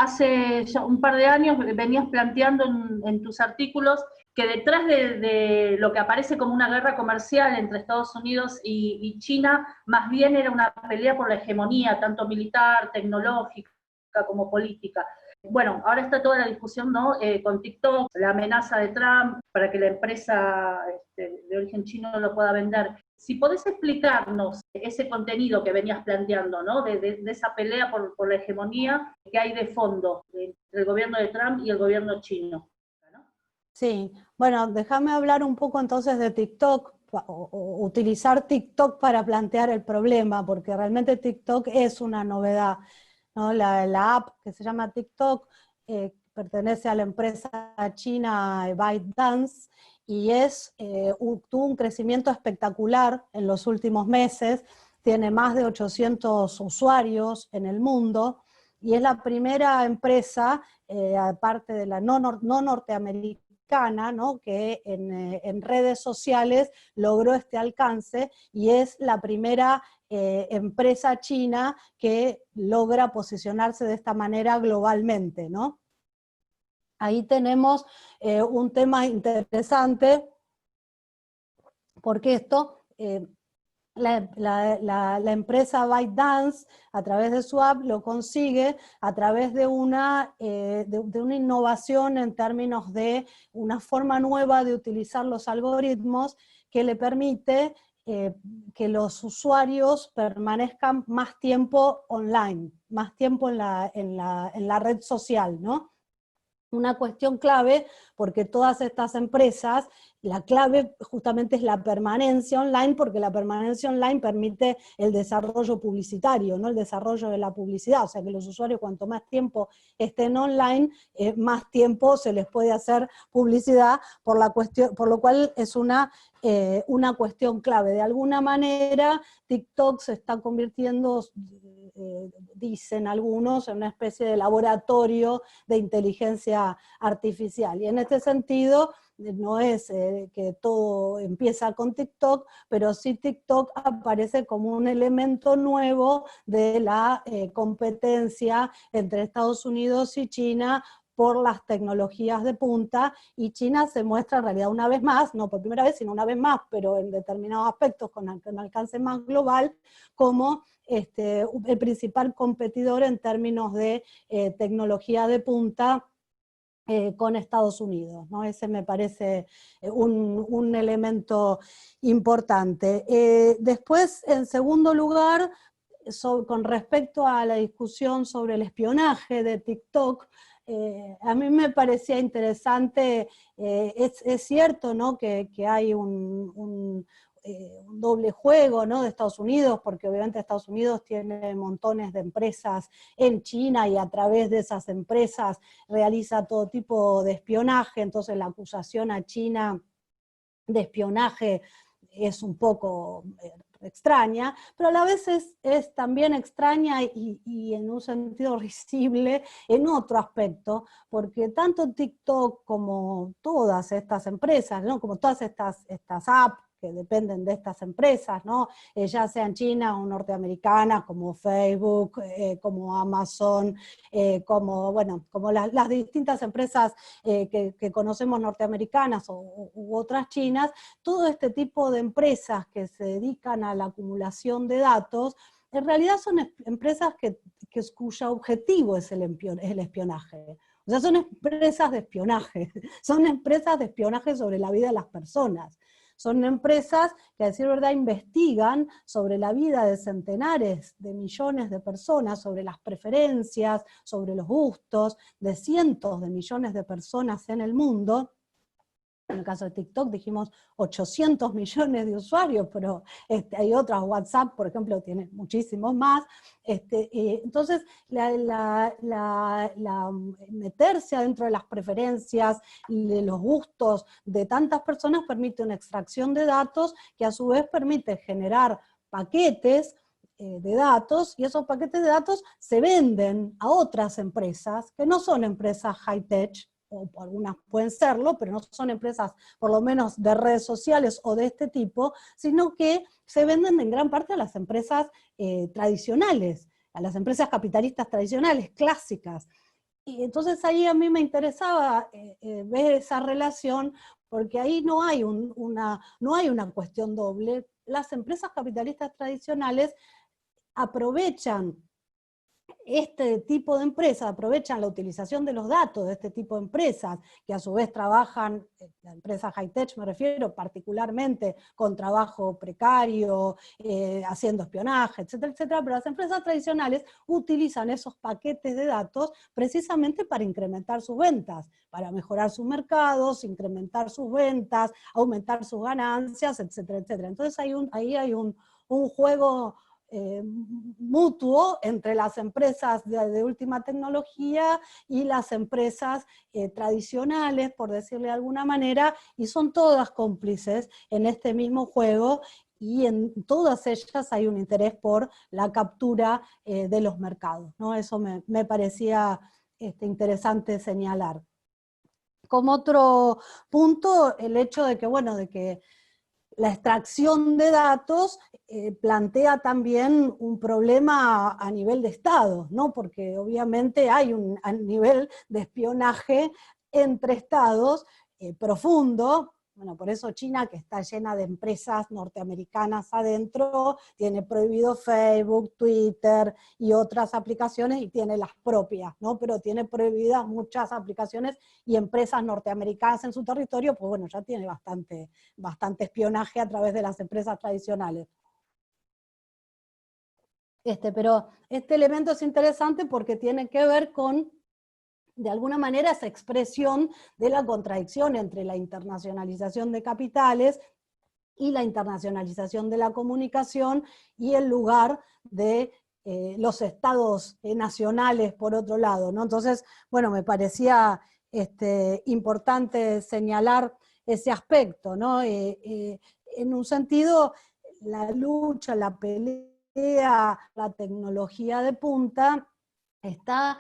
hace ya un par de años venías planteando en tus artículos que detrás de lo que aparece como una guerra comercial entre Estados Unidos y China, más bien era una pelea por la hegemonía, tanto militar, tecnológica como política. Bueno, ahora está toda la discusión, ¿no? Con TikTok, la amenaza de Trump para que la empresa de origen chino lo pueda vender. Si podés explicarnos ese contenido que venías planteando, ¿no? De esa pelea por la hegemonía que hay de fondo entre el gobierno de Trump y el gobierno chino. ¿No? Sí, bueno, déjame hablar un poco entonces de TikTok, o utilizar TikTok para plantear el problema, porque realmente TikTok es una novedad, ¿no? La app que se llama TikTok pertenece a la empresa china ByteDance y tuvo un crecimiento espectacular en los últimos meses, tiene más de 800 usuarios en el mundo y es la primera empresa, aparte de la no norteamericana, ¿no? Que en redes sociales logró este alcance y es la primera empresa china que logra posicionarse de esta manera globalmente, ¿no? Ahí tenemos un tema interesante, porque la empresa ByteDance, a través de su app, lo consigue a través de una innovación en términos de una forma nueva de utilizar los algoritmos que le permite que los usuarios permanezcan más tiempo online, más tiempo en la red social, ¿no? Una cuestión clave, porque todas estas empresas, la clave justamente es la permanencia online, porque la permanencia online permite el desarrollo publicitario, ¿no? El desarrollo de la publicidad, o sea que los usuarios cuanto más tiempo estén online, más tiempo se les puede hacer publicidad, por lo cual es una cuestión clave. De alguna manera, TikTok se está convirtiendo, dicen algunos, en una especie de laboratorio de inteligencia artificial. Y en este sentido, no es que todo empieza con TikTok, pero sí TikTok aparece como un elemento nuevo de la competencia entre Estados Unidos y China por las tecnologías de punta, y China se muestra en realidad una vez más, no por primera vez, sino una vez más, pero en determinados aspectos con un alcance más global, como el principal competidor en términos de tecnología de punta con Estados Unidos, ¿no? Ese me parece un elemento importante. Después, en segundo lugar, con respecto a la discusión sobre el espionaje de TikTok, a mí me parecía interesante, es cierto, ¿no? que hay un doble juego, ¿no? De Estados Unidos, porque obviamente Estados Unidos tiene montones de empresas en China y a través de esas empresas realiza todo tipo de espionaje, entonces la acusación a China de espionaje es un poco extraña, pero a la vez es también extraña y en un sentido risible en otro aspecto, porque tanto TikTok como todas estas empresas, ¿no? Como todas estas apps que dependen de estas empresas, ¿no? Ya sean chinas o norteamericanas, como Facebook, como Amazon, como las distintas empresas que conocemos norteamericanas u otras chinas, todo este tipo de empresas que se dedican a la acumulación de datos, en realidad son empresas cuyo objetivo es el espionaje. O sea, son empresas de espionaje, son empresas de espionaje sobre la vida de las personas. Son empresas que, a decir verdad, investigan sobre la vida de centenares de millones de personas, sobre las preferencias, sobre los gustos de cientos de millones de personas en el mundo. En el caso de TikTok dijimos 800 millones de usuarios, pero hay otras, WhatsApp, por ejemplo, tiene muchísimos más. Entonces, meterse adentro de las preferencias, de los gustos de tantas personas permite una extracción de datos que a su vez permite generar paquetes de datos, y esos paquetes de datos se venden a otras empresas, que no son empresas high-tech, o algunas pueden serlo, pero no son empresas por lo menos de redes sociales o de este tipo, sino que se venden en gran parte a las empresas tradicionales, a las empresas capitalistas tradicionales, clásicas. Y entonces ahí a mí me interesaba ver esa relación, porque ahí no hay una cuestión doble. Las empresas capitalistas tradicionales aprovechan este tipo de empresas, aprovechan la utilización de los datos de este tipo de empresas, que a su vez trabajan, la empresa high-tech me refiero, particularmente con trabajo precario, haciendo espionaje, etcétera, etcétera, pero las empresas tradicionales utilizan esos paquetes de datos precisamente para incrementar sus ventas, para mejorar sus mercados, incrementar sus ventas, aumentar sus ganancias, etcétera, etcétera. Entonces ahí hay un juego mutuo entre las empresas de última tecnología y las empresas tradicionales, por decirle de alguna manera, y son todas cómplices en este mismo juego, y en todas ellas hay un interés por la captura de los mercados, ¿no? Eso me parecía interesante señalar. Como otro punto, el hecho de que, bueno, de que la extracción de datos plantea también un problema a nivel de Estado, ¿no? Porque obviamente hay un nivel de espionaje entre Estados profundo. Bueno, por eso China, que está llena de empresas norteamericanas adentro, tiene prohibido Facebook, Twitter y otras aplicaciones, y tiene las propias, ¿no? Pero tiene prohibidas muchas aplicaciones y empresas norteamericanas en su territorio, pues bueno, ya tiene bastante espionaje a través de las empresas tradicionales. Pero este elemento es interesante porque tiene que ver con, de alguna manera, esa expresión de la contradicción entre la internacionalización de capitales y la internacionalización de la comunicación y el lugar de los estados nacionales, por otro lado, ¿no? Entonces, bueno, me parecía importante señalar ese aspecto, ¿no? En un sentido, la lucha, la pelea, la tecnología de punta está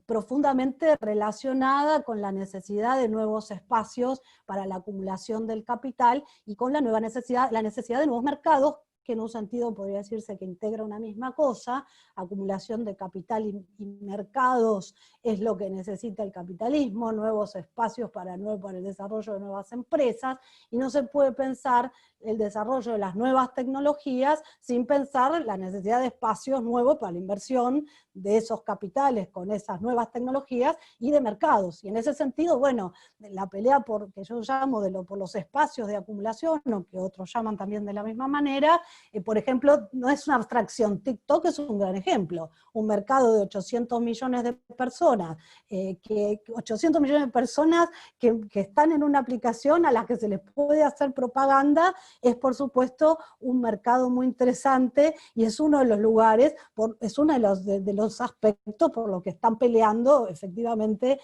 profundamente relacionada con la necesidad de nuevos espacios para la acumulación del capital y con la necesidad de nuevos mercados, que en un sentido podría decirse que integra una misma cosa. Acumulación de capital y mercados es lo que necesita el capitalismo, nuevos espacios para el desarrollo de nuevas empresas, y no se puede pensar el desarrollo de las nuevas tecnologías sin pensar la necesidad de espacios nuevos para la inversión de esos capitales con esas nuevas tecnologías y de mercados. Y en ese sentido, bueno, la pelea que yo llamo por los espacios de acumulación, o que otros llaman también de la misma manera, por ejemplo, no es una abstracción. TikTok es un gran ejemplo. Un mercado de 800 millones de personas, 800 millones de personas que están en una aplicación a las que se les puede hacer propaganda, es por supuesto un mercado muy interesante, y es uno de los lugares, es uno de los aspectos por los que están peleando efectivamente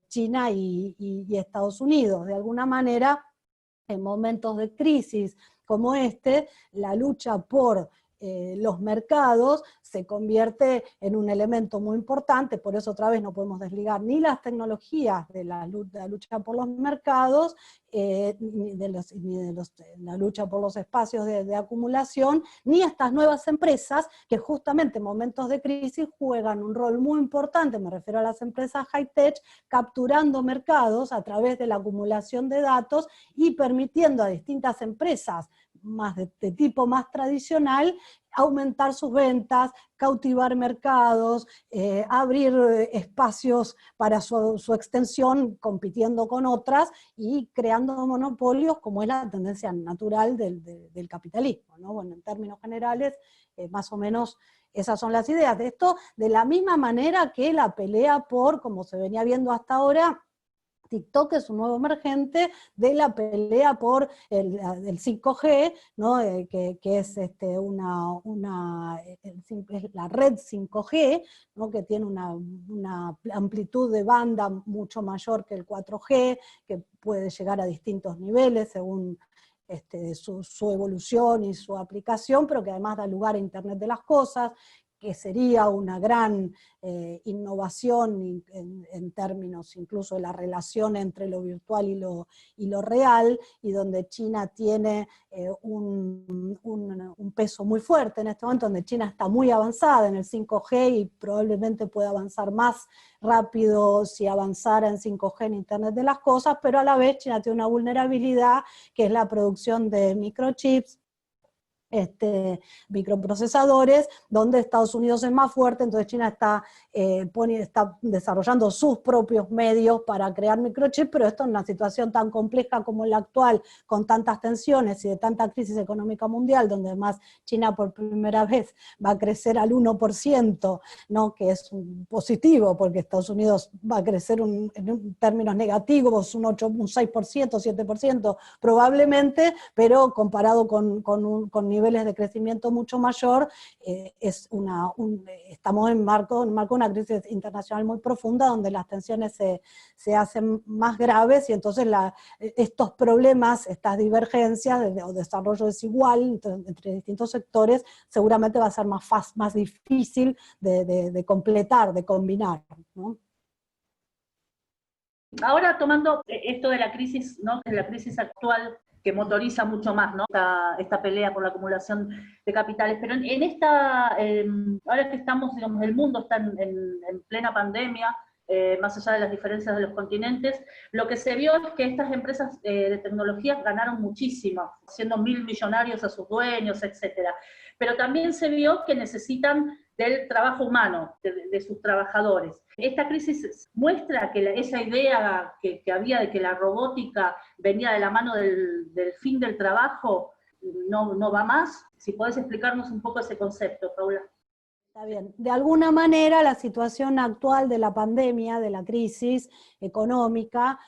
China y Estados Unidos. De alguna manera, en momentos de crisis como la lucha por los mercados se convierte en un elemento muy importante. Por eso otra vez no podemos desligar ni las tecnologías de la lucha por los mercados, ni de la lucha por los espacios de acumulación, ni estas nuevas empresas que justamente en momentos de crisis juegan un rol muy importante, me refiero a las empresas high-tech, capturando mercados a través de la acumulación de datos y permitiendo a distintas empresas de tipo más tradicional aumentar sus ventas, cautivar mercados, abrir espacios para su extensión, compitiendo con otras y creando monopolios, como es la tendencia natural del capitalismo, ¿no? Bueno, en términos generales, más o menos esas son las ideas. De esto, de la misma manera que la pelea por, como se venía viendo hasta ahora, TikTok es un nuevo emergente de la pelea por el 5G, ¿no? que es la red 5G, ¿no? Que tiene una amplitud de banda mucho mayor que el 4G, que puede llegar a distintos niveles según su evolución y su aplicación, pero que además da lugar a Internet de las cosas, que sería una gran innovación en términos incluso de la relación entre lo virtual y lo real, y donde China tiene un peso muy fuerte en este momento, donde China está muy avanzada en el 5G y probablemente pueda avanzar más rápido si avanzara en 5G en Internet de las cosas, pero a la vez China tiene una vulnerabilidad que es la producción de microchips, microprocesadores, donde Estados Unidos es más fuerte, entonces China está desarrollando sus propios medios para crear microchips, pero esto en una situación tan compleja como la actual, con tantas tensiones y de tanta crisis económica mundial, donde además China por primera vez va a crecer al 1%, ¿no? Que es un positivo, porque Estados Unidos va a crecer en términos negativos, un 6%, 7% probablemente, pero comparado con niveles de crecimiento mucho mayor, estamos en marco de una crisis internacional muy profunda, donde las tensiones se hacen más graves, y entonces estos problemas, estas divergencias o desarrollo desigual entre distintos sectores, seguramente va a ser más difícil de completar, de combinar, ¿no? Ahora tomando esto de la crisis, ¿no? De la crisis actual, que motoriza mucho más, ¿no? Esta pelea por la acumulación de capitales, pero en esta, ahora que estamos, digamos, el mundo está en plena pandemia, más allá de las diferencias de los continentes, lo que se vio es que estas empresas de tecnología ganaron muchísimo, siendo 1000 millonarios a sus dueños, etcétera. Pero también se vio que necesitan del trabajo humano, de sus trabajadores. Esta crisis muestra que esa idea que había de que la robótica venía de la mano del fin del trabajo no va más. Si podés explicarnos un poco ese concepto, Paula. Está bien. De alguna manera, la situación actual de la pandemia, de la crisis económica,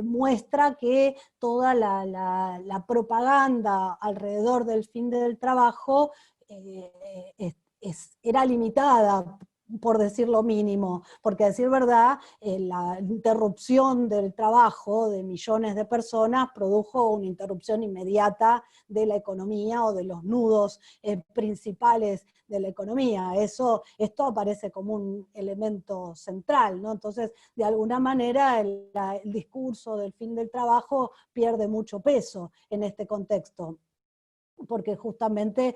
muestra que toda la propaganda alrededor del fin del trabajo era limitada, por decir lo mínimo, porque a decir verdad, la interrupción del trabajo de millones de personas produjo una interrupción inmediata de la economía o de los nudos principales de la economía. Esto aparece como un elemento central, ¿no? Entonces, de alguna manera, el discurso del fin del trabajo pierde mucho peso en este contexto, porque justamente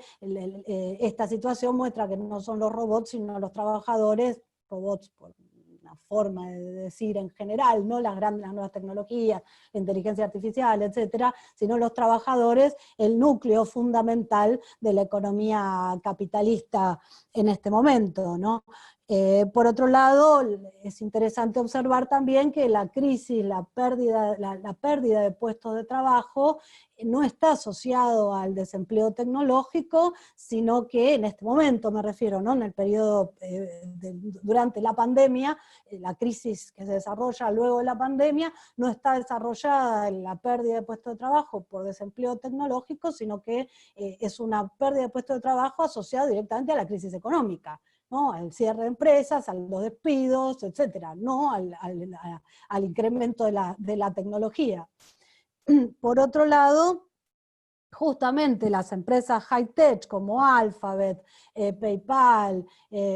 esta situación muestra que no son los robots, sino los trabajadores, robots por una forma de decir en general, no las nuevas tecnologías, la inteligencia artificial, etcétera, sino los trabajadores, el núcleo fundamental de la economía capitalista en este momento, ¿no? Por otro lado, es interesante observar también que la crisis, la pérdida de puestos de trabajo no está asociado al desempleo tecnológico, sino que en este momento, me refiero, ¿no? En el periodo durante la pandemia, la crisis que se desarrolla luego de la pandemia, no está desarrollada en la pérdida de puestos de trabajo por desempleo tecnológico, sino que es una pérdida de puestos de trabajo asociada directamente a la crisis económica, ¿no? Al cierre de empresas, a los despidos, etcétera, no al incremento de la tecnología. Por otro lado, justamente las empresas high-tech como Alphabet, PayPal,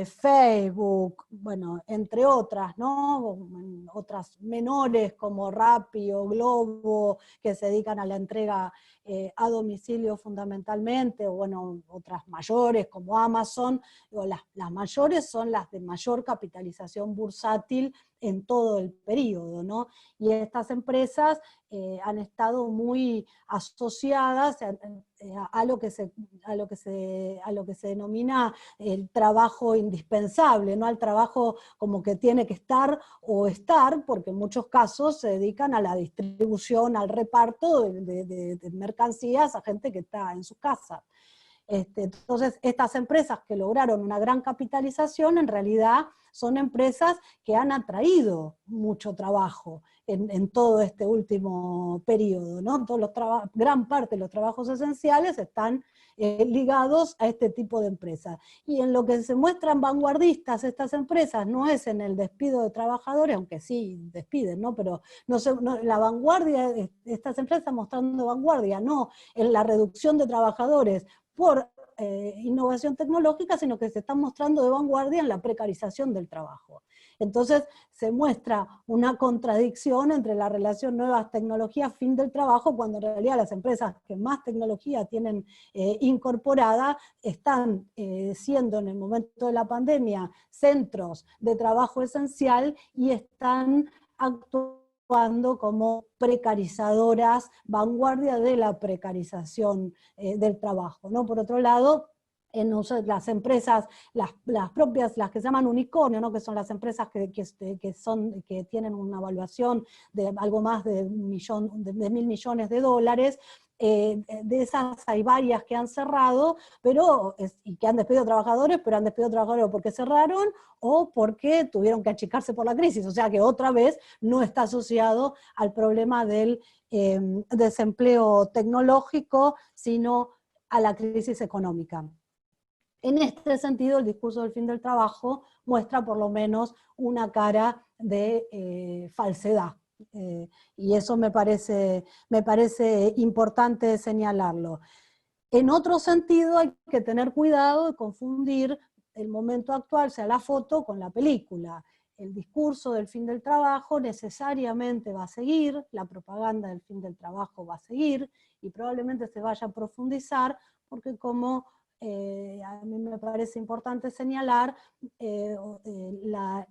Facebook, bueno, entre otras, ¿no? Otras menores como Rappi o Globo, que se dedican a la entrega a domicilio fundamentalmente, o bueno, otras mayores como Amazon, o las mayores son las de mayor capitalización bursátil en todo el periodo, ¿no? Y estas empresas han estado muy asociadas a lo que se denomina el trabajo indispensable, ¿no? Al trabajo como que tiene que estar, porque en muchos casos se dedican a la distribución, al reparto de mercancías a gente que está en su casa. Entonces, estas empresas que lograron una gran capitalización, en realidad son empresas que han atraído mucho trabajo en todo este último periodo, ¿no? Gran parte de los trabajos esenciales están ligados a este tipo de empresas. Y en lo que se muestran vanguardistas estas empresas no es en el despido de trabajadores, aunque sí despiden, ¿no? Pero la vanguardia, estas empresas están mostrando vanguardia, no en la reducción de trabajadores por innovación tecnológica, sino que se están mostrando de vanguardia en la precarización del trabajo. Entonces se muestra una contradicción entre la relación nuevas tecnologías, fin del trabajo, cuando en realidad las empresas que más tecnología tienen incorporada están siendo en el momento de la pandemia centros de trabajo esencial y están actuando como precarizadoras, vanguardia de la precarización del trabajo, ¿no? Por otro lado, las empresas, las propias, las que se llaman unicornio, ¿no? Que son las empresas que tienen una evaluación de algo más de $1.000 millones, de esas hay varias que han cerrado, y que han despedido trabajadores, pero han despedido trabajadores porque cerraron o porque tuvieron que achicarse por la crisis, o sea que otra vez no está asociado al problema del desempleo tecnológico, sino a la crisis económica. En este sentido, el discurso del fin del trabajo muestra por lo menos una cara de falsedad. Y eso me parece importante señalarlo. En otro sentido, hay que tener cuidado de confundir el momento actual, o sea, la foto, con la película. El discurso del fin del trabajo necesariamente va a seguir, la propaganda del fin del trabajo va a seguir, y probablemente se vaya a profundizar, porque como a mí me parece importante señalar la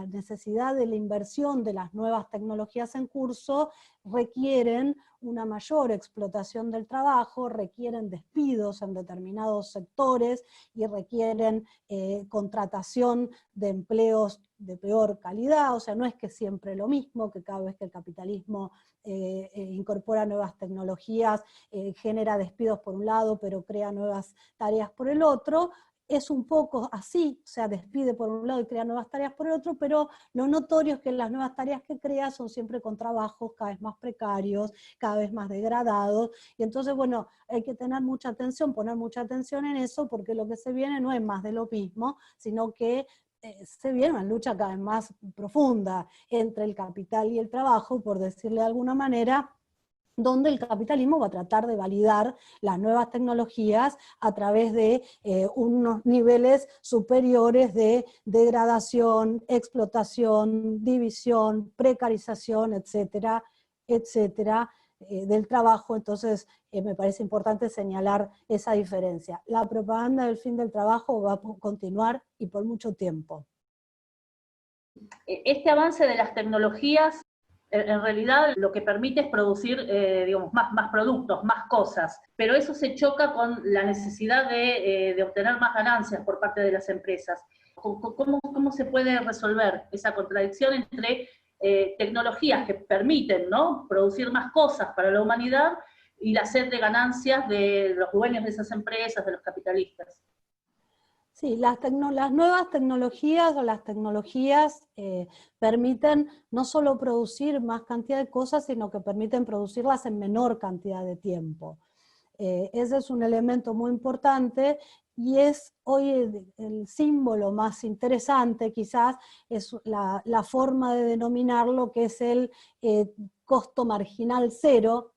necesidad de la inversión de las nuevas tecnologías en curso requieren una mayor explotación del trabajo, requieren despidos en determinados sectores y requieren contratación de empleos de peor calidad, o sea, no es que siempre lo mismo, que cada vez que el capitalismo incorpora nuevas tecnologías, genera despidos por un lado, pero crea nuevas tareas por el otro. Es un poco así, o sea, despide por un lado y crea nuevas tareas por el otro, pero lo notorio es que las nuevas tareas que crea son siempre con trabajos cada vez más precarios, cada vez más degradados, y entonces, bueno, hay que tener mucha atención, poner mucha atención en eso, porque lo que se viene no es más de lo mismo, sino que se viene una lucha cada vez más profunda entre el capital y el trabajo, por decirle de alguna manera, donde el capitalismo va a tratar de validar las nuevas tecnologías a través de unos niveles superiores de degradación, explotación, división, precarización, etcétera, etcétera, del trabajo. Entonces me parece importante señalar esa diferencia. La propaganda del fin del trabajo va a continuar y por mucho tiempo. Este avance de las tecnologías en realidad lo que permite es producir digamos, más productos, más cosas, pero eso se choca con la necesidad de obtener más ganancias por parte de las empresas. ¿Cómo se puede resolver esa contradicción entre tecnologías que permiten, ¿no?, producir más cosas para la humanidad y la sed de ganancias de los dueños de esas empresas, de los capitalistas? Sí, las nuevas tecnologías o las tecnologías permiten no solo producir más cantidad de cosas, sino que permiten producirlas en menor cantidad de tiempo. Ese es un elemento muy importante y es hoy el símbolo más interesante, quizás, es la forma de denominarlo, que es el costo marginal cero,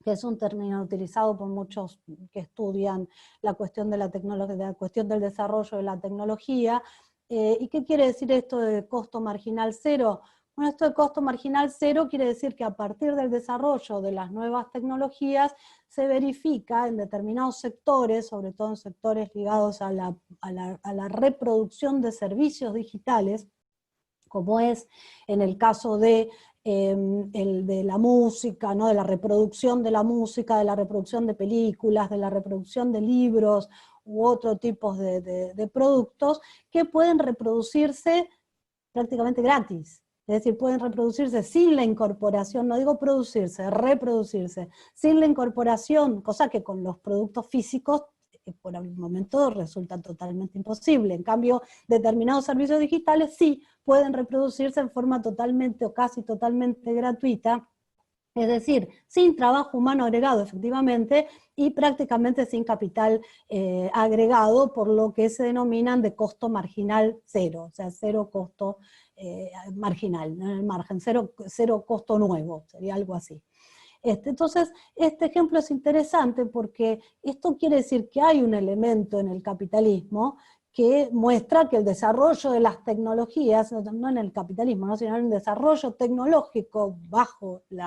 que es un término utilizado por muchos que estudian la cuestión de la tecnología, la cuestión del desarrollo de la tecnología. ¿Y qué quiere decir esto de costo marginal cero? Bueno, esto de costo marginal cero quiere decir que a partir del desarrollo de las nuevas tecnologías se verifica en determinados sectores, sobre todo en sectores ligados a la reproducción de servicios digitales, como es en el caso de la música, ¿no?, de la reproducción de la música, de la reproducción de películas, de la reproducción de libros u otro tipo de productos que pueden reproducirse prácticamente gratis. Es decir, pueden reproducirse sin la incorporación, no digo producirse, reproducirse, sin la incorporación, cosa que con los productos físicos por el momento resulta totalmente imposible. En cambio, determinados servicios digitales sí pueden reproducirse en forma totalmente o casi totalmente gratuita, es decir, sin trabajo humano agregado efectivamente y prácticamente sin capital agregado, por lo que se denominan de costo marginal cero, o sea, cero costo marginal, ¿no?, en el margen, cero costo nuevo, sería algo así. Entonces, este ejemplo es interesante porque esto quiere decir que hay un elemento en el capitalismo que muestra que el desarrollo de las tecnologías, no en el capitalismo, ¿no?, sino en el desarrollo tecnológico bajo el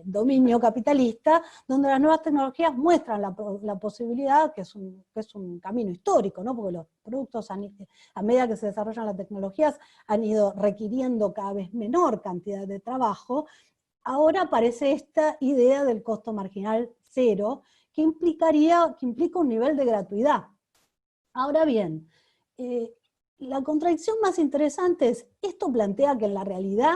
dominio capitalista, donde las nuevas tecnologías muestran la posibilidad, que es un camino histórico, ¿no?, porque los productos, a medida que se desarrollan las tecnologías, han ido requiriendo cada vez menor cantidad de trabajo. Ahora aparece esta idea del costo marginal cero, que implica un nivel de gratuidad. Ahora bien, la contradicción más interesante es, esto plantea que en la realidad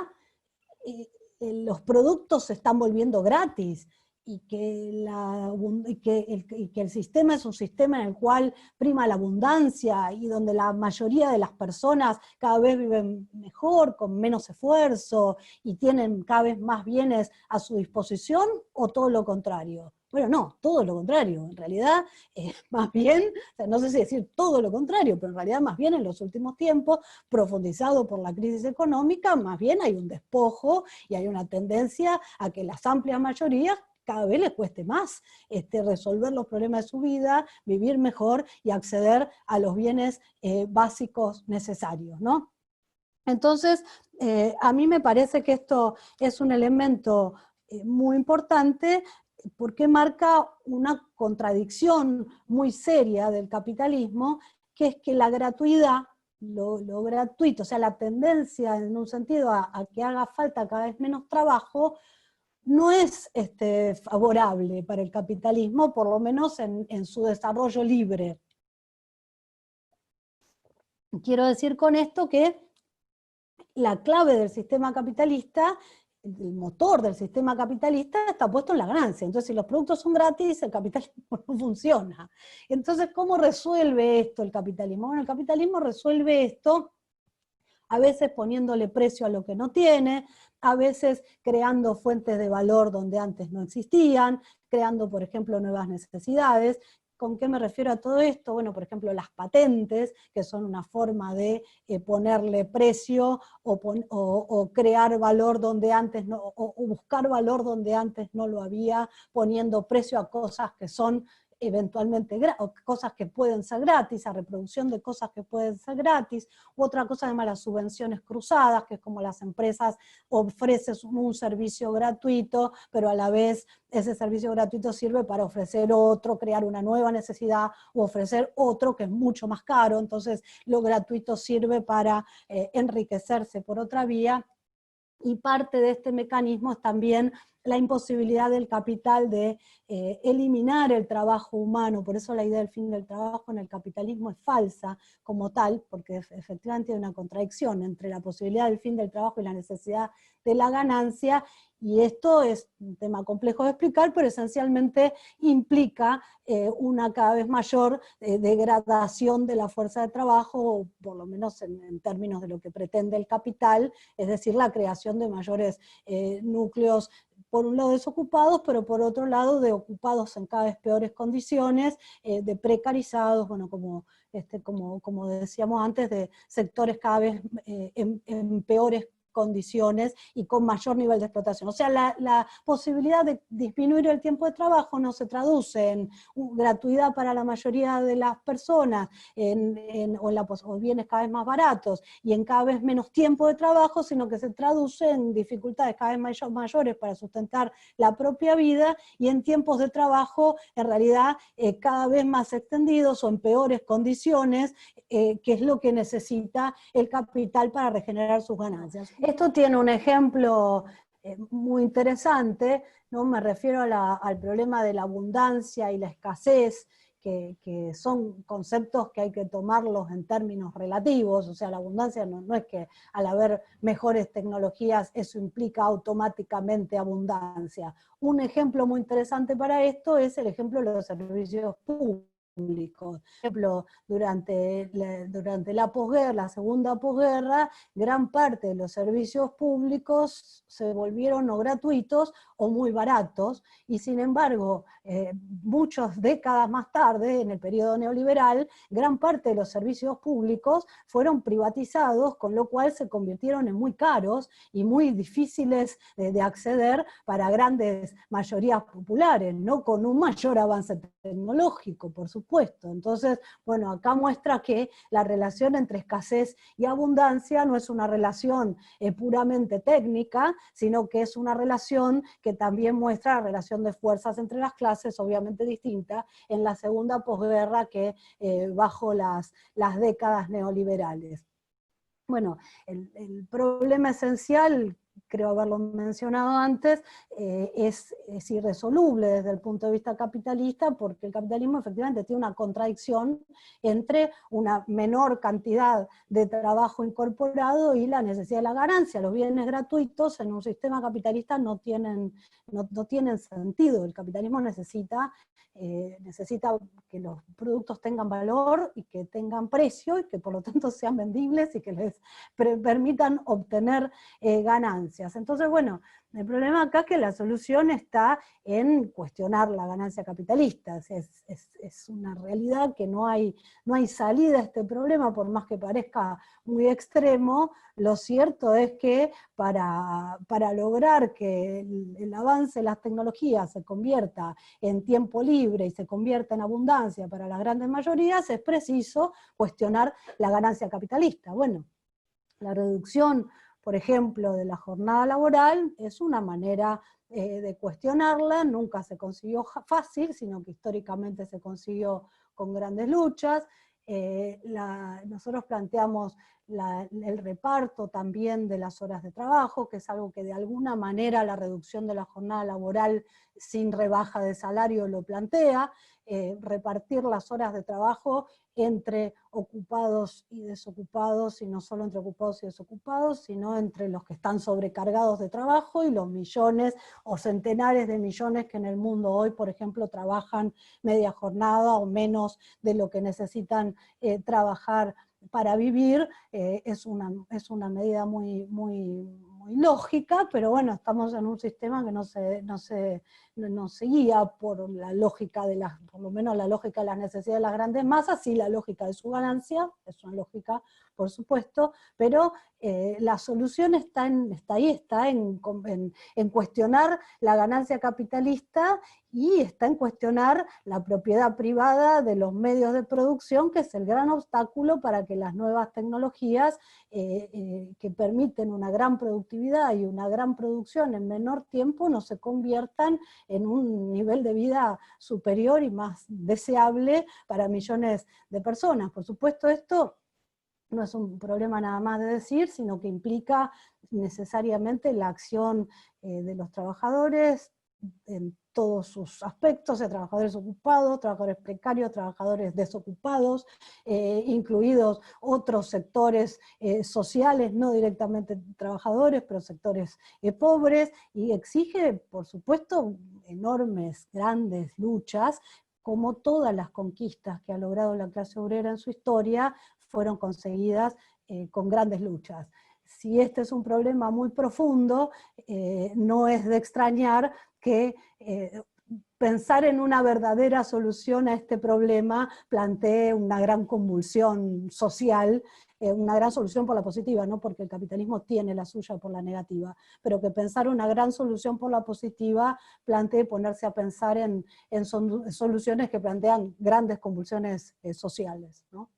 los productos se están volviendo gratis, y que el sistema es un sistema en el cual prima la abundancia, y donde la mayoría de las personas cada vez viven mejor, con menos esfuerzo, y tienen cada vez más bienes a su disposición, o todo lo contrario. Bueno, no, todo lo contrario. En realidad, más bien, o sea, no sé si decir todo lo contrario, pero en realidad más bien en los últimos tiempos, profundizado por la crisis económica, más bien hay un despojo y hay una tendencia a que las amplias mayorías cada vez les cueste más resolver los problemas de su vida, vivir mejor y acceder a los bienes básicos necesarios, ¿no? Entonces, a mí me parece que esto es un elemento muy importante, porque marca una contradicción muy seria del capitalismo, que es que la gratuidad, lo gratuito, o sea, la tendencia en un sentido a que haga falta cada vez menos trabajo, no es favorable para el capitalismo, por lo menos en su desarrollo libre. Quiero decir con esto que la clave del sistema capitalista, el motor del sistema capitalista, está puesto en la ganancia. Entonces, si los productos son gratis, el capitalismo no funciona. Entonces, ¿cómo resuelve esto el capitalismo? Bueno, el capitalismo resuelve esto a veces poniéndole precio a lo que no tiene, a veces creando fuentes de valor donde antes no existían, creando, por ejemplo, nuevas necesidades. ¿Con qué me refiero a todo esto? Bueno, por ejemplo, las patentes, que son una forma de ponerle precio o crear valor donde antes no, o buscar valor donde antes no lo había, poniendo precio a cosas que son eventualmente cosas que pueden ser gratis, a reproducción de cosas que pueden ser gratis, u otra cosa se llama las subvenciones cruzadas, que es como las empresas ofrecen un servicio gratuito, pero a la vez ese servicio gratuito sirve para ofrecer otro, crear una nueva necesidad, o ofrecer otro que es mucho más caro. Entonces lo gratuito sirve para enriquecerse por otra vía, y parte de este mecanismo es también la imposibilidad del capital de eliminar el trabajo humano. Por eso la idea del fin del trabajo en el capitalismo es falsa como tal, porque efectivamente hay una contradicción entre la posibilidad del fin del trabajo y la necesidad de la ganancia, y esto es un tema complejo de explicar, pero esencialmente implica una cada vez mayor degradación de la fuerza de trabajo, por lo menos en términos de lo que pretende el capital, es decir, la creación de mayores núcleos, por un lado desocupados, pero por otro lado de ocupados en cada vez peores condiciones, de precarizados, bueno, como decíamos antes, de sectores cada vez en peores condiciones y con mayor nivel de explotación. O sea, la posibilidad de disminuir el tiempo de trabajo no se traduce en gratuidad para la mayoría de las personas, o bienes cada vez más baratos y en cada vez menos tiempo de trabajo, sino que se traduce en dificultades cada vez mayores para sustentar la propia vida, y en tiempos de trabajo en realidad cada vez más extendidos o en peores condiciones, que es lo que necesita el capital para regenerar sus ganancias. Esto tiene un ejemplo muy interesante, ¿no? Me refiero al problema de la abundancia y la escasez, que son conceptos que hay que tomarlos en términos relativos. O sea, la abundancia no es que al haber mejores tecnologías eso implica automáticamente abundancia. Un ejemplo muy interesante para esto es el ejemplo de los servicios públicos. públicos. Por ejemplo, durante la posguerra, la segunda posguerra, gran parte de los servicios públicos se volvieron no gratuitos o muy baratos, y sin embargo, muchas décadas más tarde, en el periodo neoliberal, gran parte de los servicios públicos fueron privatizados, con lo cual se convirtieron en muy caros y muy difíciles de acceder para grandes mayorías populares, no con un mayor avance tecnológico, por supuesto. Entonces, bueno, acá muestra que la relación entre escasez y abundancia no es una relación puramente técnica, sino que es una relación que también muestra la relación de fuerzas entre las clases, obviamente distinta, en la segunda posguerra que bajo las décadas neoliberales. Bueno, el problema esencial, creo haberlo mencionado antes, es irresoluble desde el punto de vista capitalista, porque el capitalismo efectivamente tiene una contradicción entre una menor cantidad de trabajo incorporado y la necesidad de la ganancia. Los bienes gratuitos en un sistema capitalista no tienen sentido. El capitalismo necesita que los productos tengan valor y que tengan precio y que por lo tanto sean vendibles y que les permitan obtener ganancias. Entonces, bueno, el problema acá es que la solución está en cuestionar la ganancia capitalista. Es una realidad que no hay salida a este problema, por más que parezca muy extremo. Lo cierto es que para lograr que el avance de las tecnologías se convierta en tiempo libre y se convierta en abundancia para las grandes mayorías, es preciso cuestionar la ganancia capitalista. Bueno, la reducción, por ejemplo, de la jornada laboral es una manera de cuestionarla. Nunca se consiguió fácil, sino que históricamente se consiguió con grandes luchas. Nosotros planteamos el reparto también de las horas de trabajo, que es algo que de alguna manera la reducción de la jornada laboral sin rebaja de salario lo plantea, repartir las horas de trabajo entre ocupados y desocupados, y no solo entre ocupados y desocupados, sino entre los que están sobrecargados de trabajo y los millones o centenares de millones que en el mundo hoy, por ejemplo, trabajan media jornada o menos de lo que necesitan trabajar para vivir. Es una medida muy lógica, pero bueno, estamos en un sistema que no se guía por la lógica por lo menos la lógica de las necesidades de las grandes masas, sí la lógica de su ganancia, es una lógica, por supuesto, pero la solución está en cuestionar la ganancia capitalista, y está en cuestionar la propiedad privada de los medios de producción, que es el gran obstáculo para que las nuevas tecnologías que permiten una gran productividad y una gran producción en menor tiempo no se conviertan en un nivel de vida superior y más deseable para millones de personas. Por supuesto, esto no es un problema nada más de decir, sino que implica necesariamente la acción de los trabajadores en todos sus aspectos, de trabajadores ocupados, trabajadores precarios, trabajadores desocupados, incluidos otros sectores sociales, no directamente trabajadores, pero sectores pobres, y exige, por supuesto, enormes, grandes luchas, como todas las conquistas que ha logrado la clase obrera en su historia, fueron conseguidas con grandes luchas. Si este es un problema muy profundo, no es de extrañar que pensar en una verdadera solución a este problema plantee una gran convulsión social, una gran solución por la positiva, no porque el capitalismo tiene la suya por la negativa, pero que pensar una gran solución por la positiva plantee ponerse a pensar en soluciones que plantean grandes convulsiones sociales, ¿no?